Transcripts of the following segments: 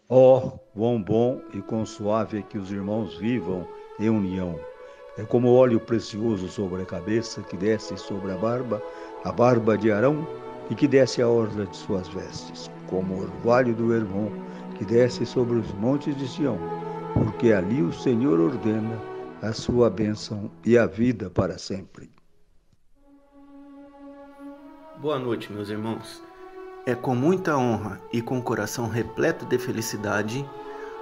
Ó, quão bom e quão suave é que os irmãos vivam em união. É como óleo precioso sobre a cabeça, que desce sobre a barba de Arão, e que desce a orla de suas vestes, como o orvalho do Hermon, que desce sobre os montes de Sião, porque ali o Senhor ordena a sua bênção e a vida para sempre. Boa noite, meus irmãos. É com muita honra e com o coração repleto de felicidade,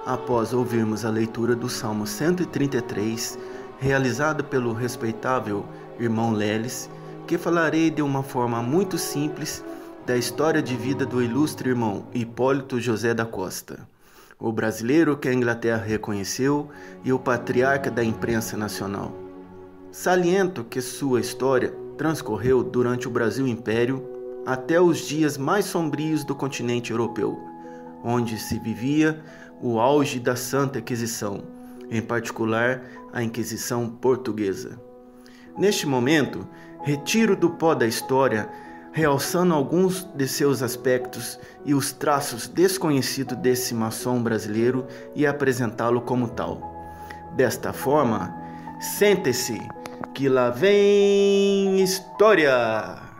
após ouvirmos a leitura do Salmo 133, realizada pelo respeitável irmão Leles, que falarei de uma forma muito simples da história de vida do ilustre irmão Hipólito José da Costa, o brasileiro que a Inglaterra reconheceu e o patriarca da imprensa nacional. Saliento que sua história transcorreu durante o Brasil Império até os dias mais sombrios do continente europeu, onde se vivia o auge da Santa Inquisição, em particular a Inquisição Portuguesa. Neste momento, retiro do pó da história, realçando alguns de seus aspectos e os traços desconhecidos desse maçom brasileiro e apresentá-lo como tal. Desta forma, sente-se que lá vem história!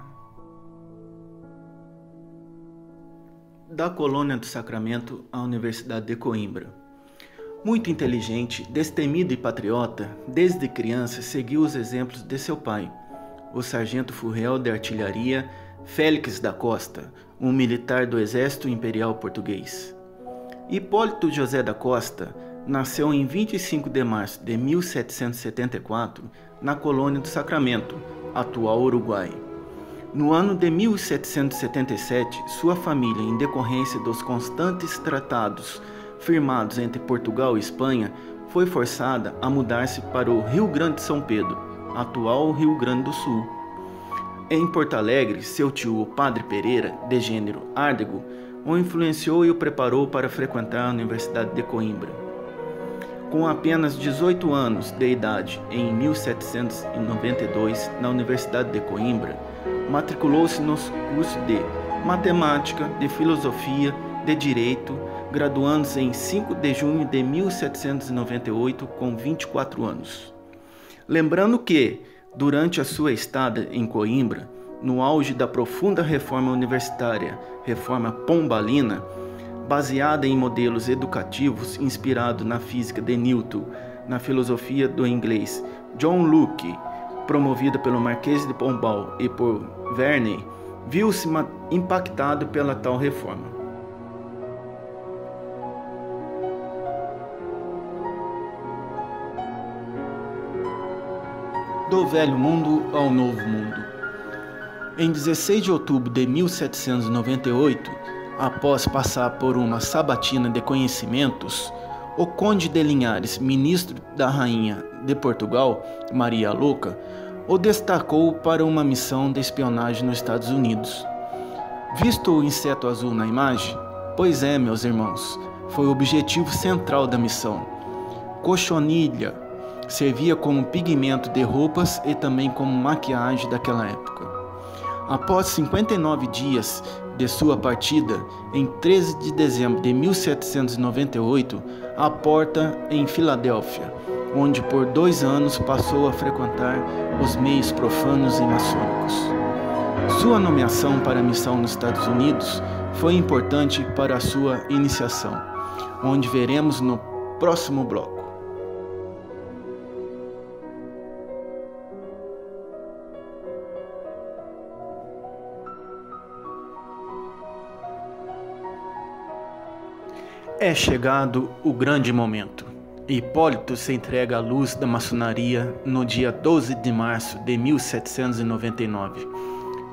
Da colônia do Sacramento à Universidade de Coimbra. Muito inteligente, destemido e patriota, desde criança seguiu os exemplos de seu pai, o sargento Furriel de Artilharia Félix da Costa, um militar do Exército Imperial Português. Hipólito José da Costa nasceu em 25 de março de 1774 na colônia do Sacramento, atual Uruguai. No ano de 1777, sua família, em decorrência dos constantes tratados firmados entre Portugal e Espanha, foi forçada a mudar-se para o Rio Grande de São Pedro, atual Rio Grande do Sul. Em Porto Alegre, seu tio, o Padre Pereira, de gênero Árdego, o influenciou e o preparou para frequentar a Universidade de Coimbra. Com apenas 18 anos de idade, em 1792, na Universidade de Coimbra, matriculou-se nos cursos de Matemática, de Filosofia, de Direito, graduando-se em 5 de junho de 1798, com 24 anos. Lembrando que, durante a sua estada em Coimbra, no auge da profunda reforma universitária, reforma pombalina, baseada em modelos educativos inspirados na física de Newton, na filosofia do inglês John Locke, promovida pelo Marquês de Pombal e por Verney, viu-se impactado pela tal reforma. Do velho mundo ao novo mundo. Em 16 de outubro de 1798, após passar por uma sabatina de conhecimentos, o conde de Linhares, ministro da rainha de Portugal, Maria a Louca, o destacou para uma missão de espionagem nos Estados Unidos. Visto o inseto azul na imagem? Pois é, meus irmãos, foi o objetivo central da missão. Cochonilha servia como pigmento de roupas e também como maquiagem daquela época. Após 59 dias de sua partida, em 13 de dezembro de 1798, aporta em Filadélfia, onde por 2 anos passou a frequentar os meios profanos e maçônicos. Sua nomeação para a missão nos Estados Unidos foi importante para a sua iniciação, onde veremos no próximo bloco. É chegado o grande momento. Hipólito se entrega à luz da maçonaria no dia 12 de março de 1799.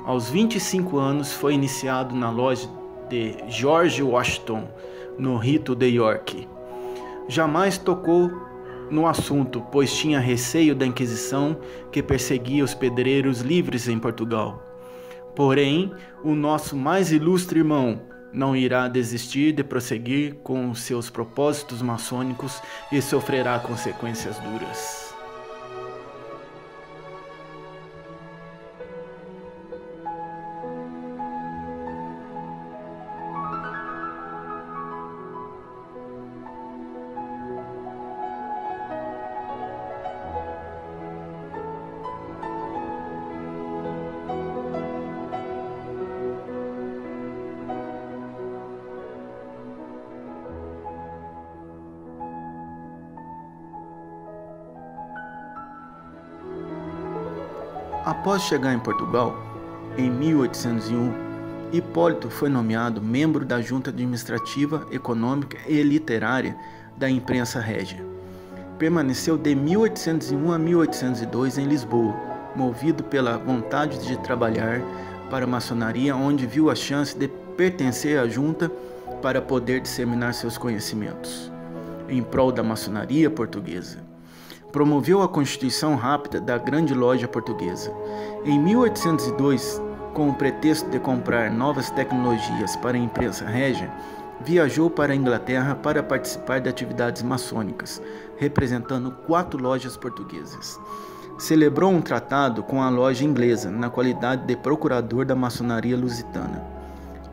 Aos 25 anos foi iniciado na loja de George Washington, no rito de York. Jamais tocou no assunto, pois tinha receio da Inquisição que perseguia os pedreiros livres em Portugal. Porém, o nosso mais ilustre irmão não irá desistir de prosseguir com seus propósitos maçônicos e sofrerá consequências duras. Após chegar em Portugal, em 1801, Hipólito foi nomeado membro da Junta Administrativa, Econômica e Literária da Imprensa Régia. Permaneceu de 1801 a 1802 em Lisboa, movido pela vontade de trabalhar para a maçonaria, onde viu a chance de pertencer à junta para poder disseminar seus conhecimentos em prol da maçonaria portuguesa. Promoveu a constituição rápida da Grande Loja Portuguesa. Em 1802, com o pretexto de comprar novas tecnologias para a imprensa régia, viajou para a Inglaterra para participar de atividades maçônicas, representando 4 lojas portuguesas. Celebrou um tratado com a loja inglesa, na qualidade de procurador da maçonaria lusitana.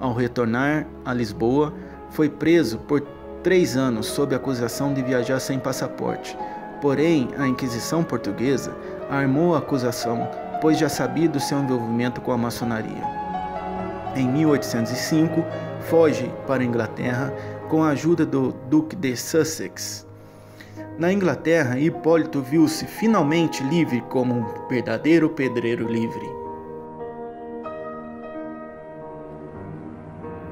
Ao retornar a Lisboa, foi preso por 3 anos sob acusação de viajar sem passaporte. Porém, a Inquisição portuguesa armou a acusação, pois já sabia do seu envolvimento com a maçonaria. Em 1805, foge para a Inglaterra com a ajuda do Duque de Sussex. Na Inglaterra, Hipólito viu-se finalmente livre como um verdadeiro pedreiro livre.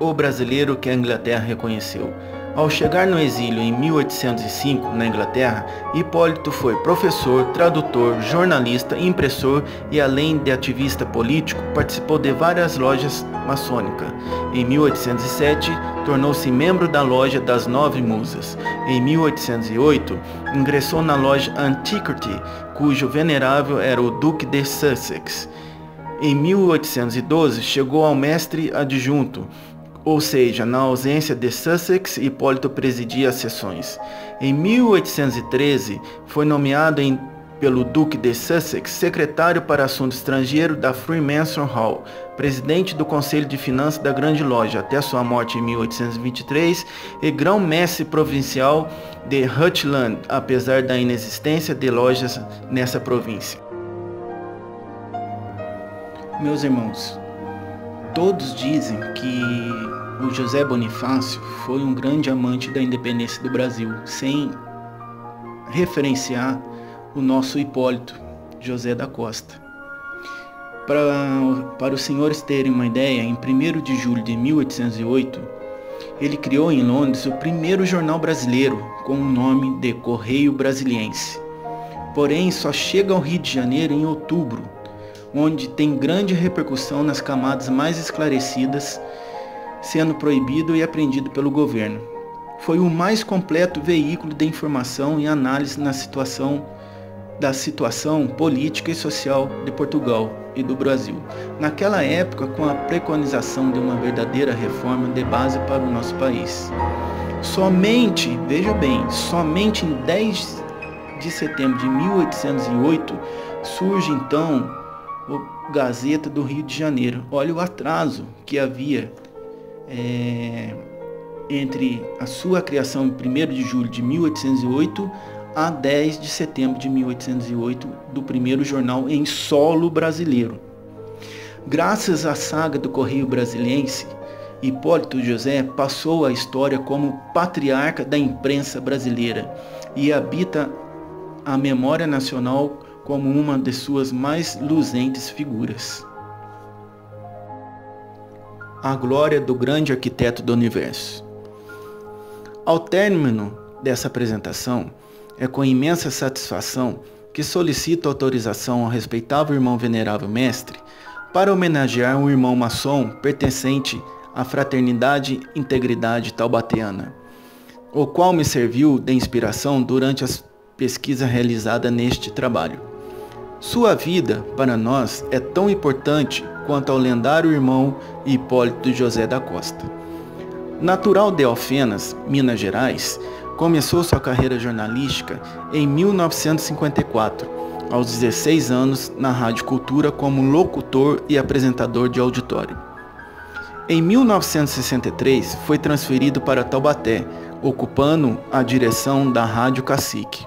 O brasileiro que a Inglaterra reconheceu. Ao chegar no exílio em 1805, na Inglaterra, Hipólito foi professor, tradutor, jornalista, impressor e, além de ativista político, participou de várias lojas maçônicas. Em 1807, tornou-se membro da Loja das 9 Musas. Em 1808, ingressou na loja Antiquity, cujo venerável era o Duque de Sussex. Em 1812, chegou ao mestre adjunto, ou seja, na ausência de Sussex, Hipólito presidia as sessões. Em 1813, foi nomeado pelo Duque de Sussex secretário para assuntos estrangeiros da Freemasons Hall, presidente do Conselho de Finanças da Grande Loja, até sua morte em 1823, e grão-mestre provincial de Rutland, apesar da inexistência de lojas nessa província. Meus irmãos, todos dizem que o José Bonifácio foi um grande amante da independência do Brasil, sem referenciar o nosso Hipólito José da Costa. Para os senhores terem uma ideia, em 1º de julho de 1808, ele criou em Londres o primeiro jornal brasileiro com o nome de Correio Brasiliense. Porém, só chega ao Rio de Janeiro em outubro, onde tem grande repercussão nas camadas mais esclarecidas, sendo proibido e apreendido pelo governo. Foi o mais completo veículo de informação e análise da situação política e social de Portugal e do Brasil. Naquela época, com a preconização de uma verdadeira reforma de base para o nosso país. Somente, veja bem, somente em 10 de setembro de 1808 surge então o Gazeta do Rio de Janeiro. Olha o atraso que havia entre a sua criação em 1º de julho de 1808 a 10 de setembro de 1808 do primeiro jornal em solo brasileiro. Graças à saga do Correio Brasiliense, Hipólito José passou à história como patriarca da imprensa brasileira e habita a memória nacional como uma de suas mais luzentes figuras. A glória do grande arquiteto do universo. Ao término dessa apresentação, é com imensa satisfação que solicito autorização ao respeitável irmão venerável mestre para homenagear um irmão maçom pertencente à Fraternidade Integridade Taubateana, o qual me serviu de inspiração durante as pesquisas realizadas neste trabalho. Sua vida, para nós, é tão importante quanto ao lendário irmão Hipólito José da Costa. Natural de Alfenas, Minas Gerais, começou sua carreira jornalística em 1954, aos 16 anos, na Rádio Cultura como locutor e apresentador de auditório. Em 1963, foi transferido para Taubaté, ocupando a direção da Rádio Cacique.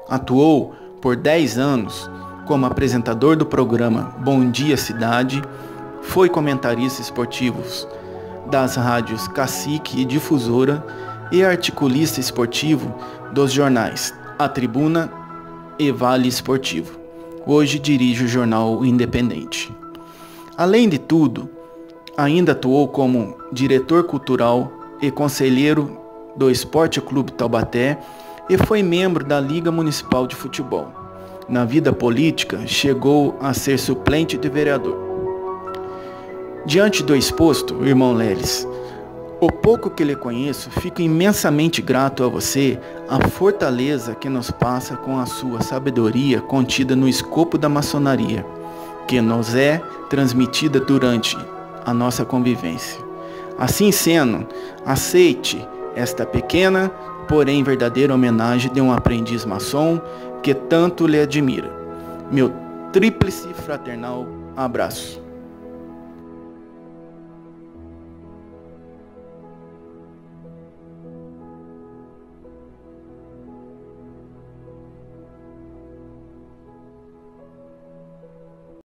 Atuou por 10 anos como apresentador do programa Bom Dia Cidade, foi comentarista esportivo das rádios Cacique e Difusora e articulista esportivo dos jornais A Tribuna e Vale Esportivo. Hoje dirige o jornal O Independente. Além de tudo, ainda atuou como diretor cultural e conselheiro do Esporte Clube Taubaté e foi membro da Liga Municipal de Futebol. Na vida política, chegou a ser suplente de vereador. Diante do exposto, irmão Leles, o pouco que lhe conheço, fico imensamente grato a você, a fortaleza que nos passa com a sua sabedoria contida no escopo da maçonaria, que nos é transmitida durante a nossa convivência. Assim sendo, aceite esta pequena, porém verdadeira homenagem de um aprendiz maçom que tanto lhe admira. Meu tríplice fraternal abraço.